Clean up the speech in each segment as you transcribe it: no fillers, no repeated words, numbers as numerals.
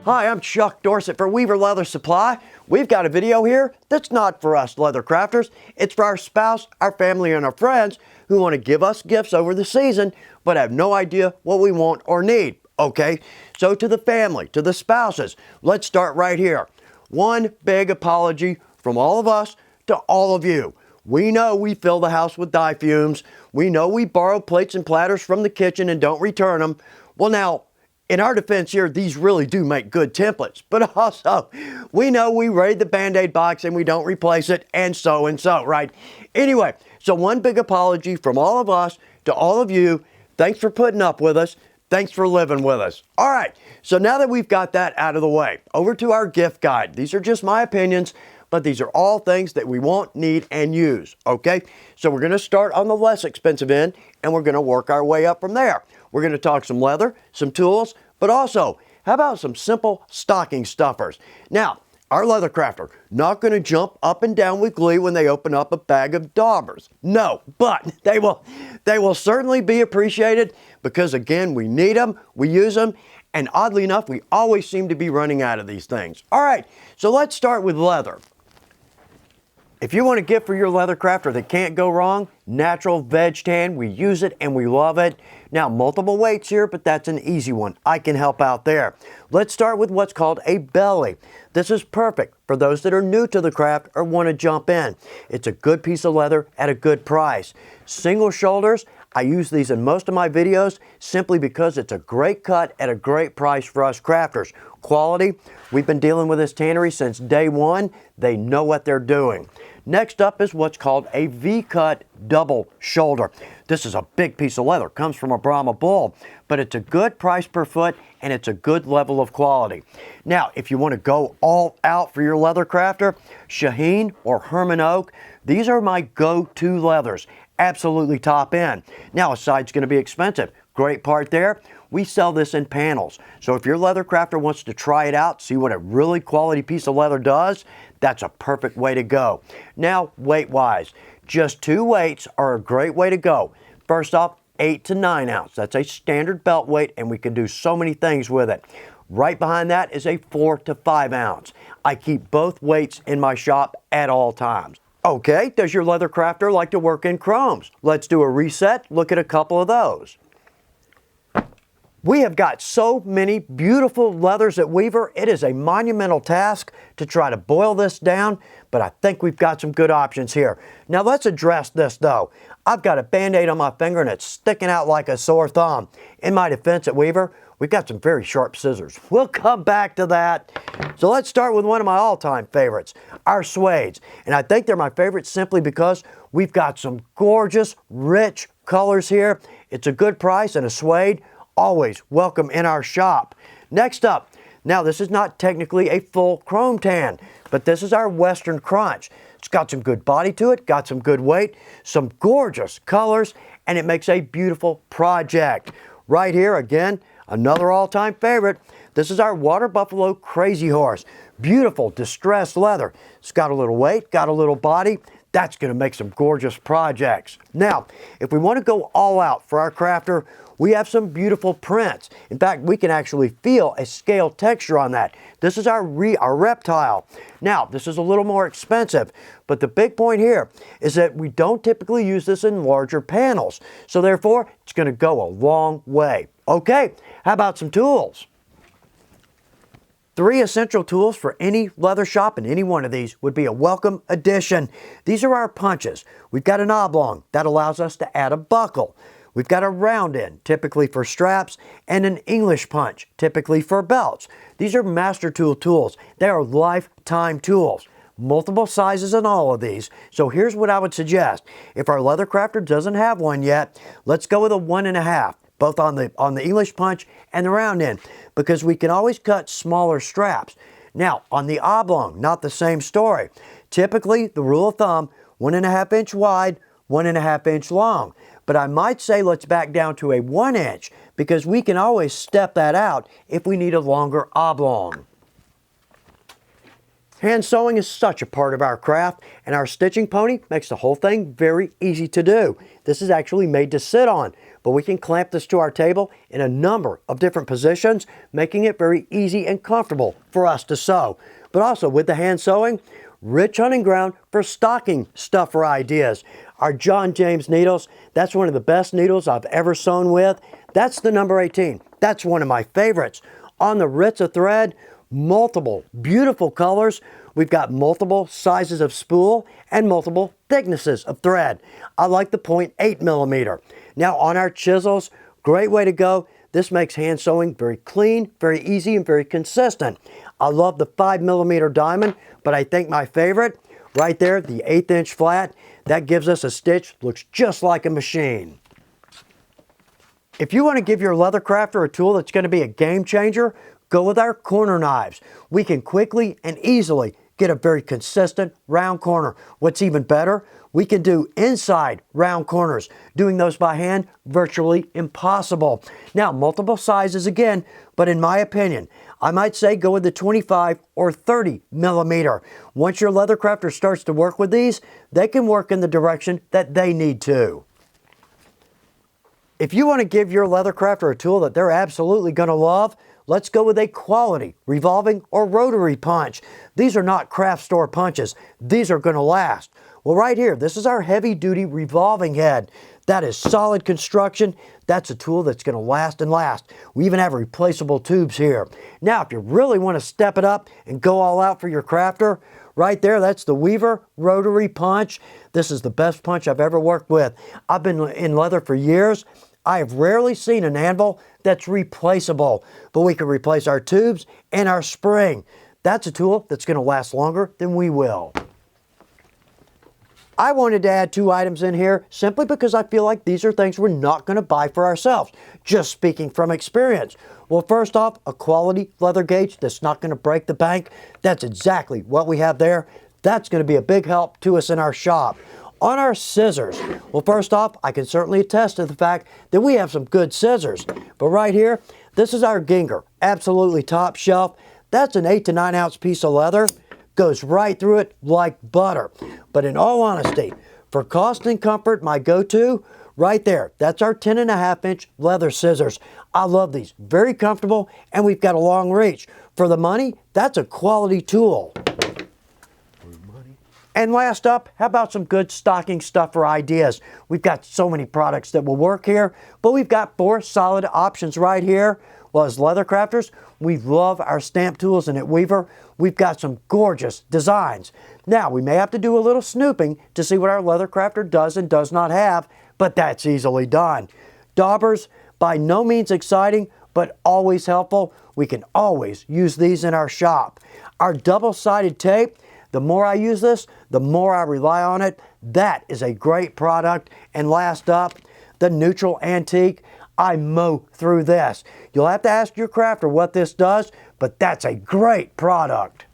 Hi, I'm Chuck Dorsett for Weaver Leather Supply. We've got a video here that's not for us leather crafters. It's for our spouse, our family, and our friends who want to give us gifts over the season but have no idea what we want or need. Okay, so to the family, to the spouses, let's start right here. One big apology from all of us to all of you. We know we fill the house with dye fumes. We know we borrow plates and platters from the kitchen and don't return them. Well, now, in our defense here, these really do make good templates, but also we know we raid the Band-Aid box and we don't replace it, and so, right? Anyway, so one big apology from all of us to all of you. Thanks for putting up with us. Thanks for living with us. All right, so now that we've got that out of the way, over to our gift guide. These are just my opinions, but these are all things that we want, need, and use, okay? So we're gonna start on the less expensive end, and we're gonna work our way up from there. We're going to talk some leather, some tools, but also, how about some simple stocking stuffers? Now, our Leathercrafter, not going to jump up and down with glee when they open up a bag of daubers. No, but they will certainly be appreciated because, again, we need them, we use them, and oddly enough, we always seem to be running out of these things. All right, so let's start with leather. If you want a gift for your Leathercrafter that can't go wrong, natural veg tan, we use it and we love it. Now, multiple weights here, but that's an easy one. I can help out there. Let's start with what's called a belly. This is perfect for those that are new to the craft or want to jump in. It's a good piece of leather at a good price. Single shoulders, I use these in most of my videos simply because it's a great cut at a great price for us crafters. Quality, we've been dealing with this tannery since day one. They know what they're doing. Next up is what's called a V-cut double shoulder. This is a big piece of leather, comes from a Brahma bull, but it's a good price per foot and it's a good level of quality. Now, if you want to go all out for your Leathercrafter, Shaheen or Herman Oak, these are my go-to leathers. Absolutely top end. Now, a side's going to be expensive. Great part there. We sell this in panels. So if your Leathercrafter wants to try it out, see what a really quality piece of leather does, that's a perfect way to go. Now, weight-wise, just two weights are a great way to go. First off, 8 to 9 ounce. That's a standard belt weight, and we can do so many things with it. Right behind that is a 4 to 5 ounce. I keep both weights in my shop at all times. Okay, does your Leathercrafter like to work in chromes? Let's do a reset, look at a couple of those. We have got so many beautiful leathers at Weaver. It is a monumental task to try to boil this down, but I think we've got some good options here. Now let's address this though. I've got a Band-Aid on my finger and it's sticking out like a sore thumb. In my defense at Weaver, we've got some very sharp scissors. We'll come back to that. So let's start with one of my all-time favorites, our suedes. And I think they're my favorites simply because we've got some gorgeous, rich colors here. It's a good price and a suede. Always welcome in our shop. Next up, now this is not technically a full chrome tan, but this is our Western Crunch. It's got some good body to it, got some good weight, some gorgeous colors, and it makes a beautiful project. Right here, again, another all-time favorite. This is our Water Buffalo Crazy Horse. Beautiful distressed leather. It's got a little weight, got a little body. That's going to make some gorgeous projects. Now, if we want to go all out for our crafter, we have some beautiful prints. In fact, we can actually feel a scale texture on that. This is our reptile. Now, this is a little more expensive, but the big point here is that we don't typically use this in larger panels. So therefore, it's going to go a long way. Okay, how about some tools? 3 essential tools for any leather shop, and any one of these would be a welcome addition. These are our punches. We've got an oblong that allows us to add a buckle. We've got a round end, typically for straps, and an English punch, typically for belts. These are Master Tool tools. They are lifetime tools. Multiple sizes in all of these. So here's what I would suggest. If our Leathercrafter doesn't have one yet, let's go with a 1.5, both on the English punch and the round end, because we can always cut smaller straps. Now, on the oblong, not the same story. Typically, the rule of thumb, 1.5 inch wide, 1.5 inch long. But I might say let's back down to a 1 inch because we can always step that out if we need a longer oblong. Hand sewing is such a part of our craft, and our stitching pony makes the whole thing very easy to do. This is actually made to sit on, but we can clamp this to our table in a number of different positions, making it very easy and comfortable for us to sew. But also with the hand sewing, rich hunting ground for stocking stuffer ideas. Our John James needles, that's one of the best needles I've ever sewn with. That's the number 18. That's one of my favorites. On the Ritza thread, multiple beautiful colors. We've got multiple sizes of spool and multiple thicknesses of thread. I like the 0.8 millimeter. Now on our chisels, great way to go. This makes hand sewing very clean, very easy, and very consistent. I love the 5 millimeter diamond, but I think my favorite, right there, the 1/8 inch flat, that gives us a stitch, looks just like a machine. If you want to give your Leathercrafter a tool that's going to be a game changer, go with our corner knives. We can quickly and easily get a very consistent round corner. What's even better, we can do inside round corners. Doing those by hand, virtually impossible. Now, multiple sizes again, but in my opinion, I might say go with the 25 or 30 millimeter. Once your Leathercrafter starts to work with these, they can work in the direction that they need to. If you want to give your Leathercrafter a tool that they're absolutely going to love, let's go with a quality revolving or rotary punch. These are not craft store punches. These are going to last. Well, right here, this is our heavy-duty revolving head. That is solid construction. That's a tool that's going to last and last. We even have replaceable tubes here. Now, if you really want to step it up and go all out for your crafter, right there, that's the Weaver Rotary Punch. This is the best punch I've ever worked with. I've been in leather for years. I have rarely seen an anvil that's replaceable, but we can replace our tubes and our spring. That's a tool that's going to last longer than we will. I wanted to add 2 items in here simply because I feel like these are things we're not going to buy for ourselves, just speaking from experience. Well, first off, a quality leather gauge that's not going to break the bank. That's exactly what we have there. That's going to be a big help to us in our shop. On our scissors, well, first off, I can certainly attest to the fact that we have some good scissors. But right here, this is our Ginger, absolutely top shelf. That's an 8 to 9 ounce piece of leather. Goes right through it like butter. But in all honesty, for cost and comfort, my go-to, right there, that's our 10.5 inch leather scissors. I love these, very comfortable, and we've got a long reach. For the money, that's a quality tool. And last up, how about some good stocking stuffer ideas? We've got so many products that will work here, but we've got 4 solid options right here. Well, as Leathercrafters, we love our stamp tools, and at Weaver, we've got some gorgeous designs. Now, we may have to do a little snooping to see what our Leathercrafter does and does not have, but that's easily done. Daubers, by no means exciting, but always helpful. We can always use these in our shop. Our double-sided tape, the more I use this, the more I rely on it. That is a great product. And last up, the neutral antique. I mow through this. You'll have to ask your crafter what this does, but that's a great product.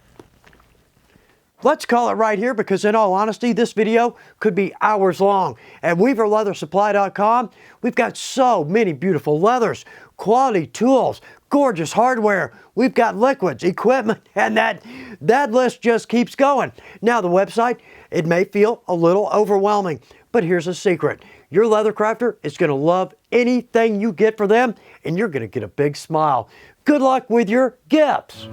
Let's call it right here because in all honesty, this video could be hours long. At WeaverLeatherSupply.com, we've got so many beautiful leathers, quality tools, gorgeous hardware. We've got liquids, equipment, and that list just keeps going. Now the website, it may feel a little overwhelming, but here's a secret. Your Leathercrafter is going to love anything you get for them, and you're going to get a big smile. Good luck with your gifts.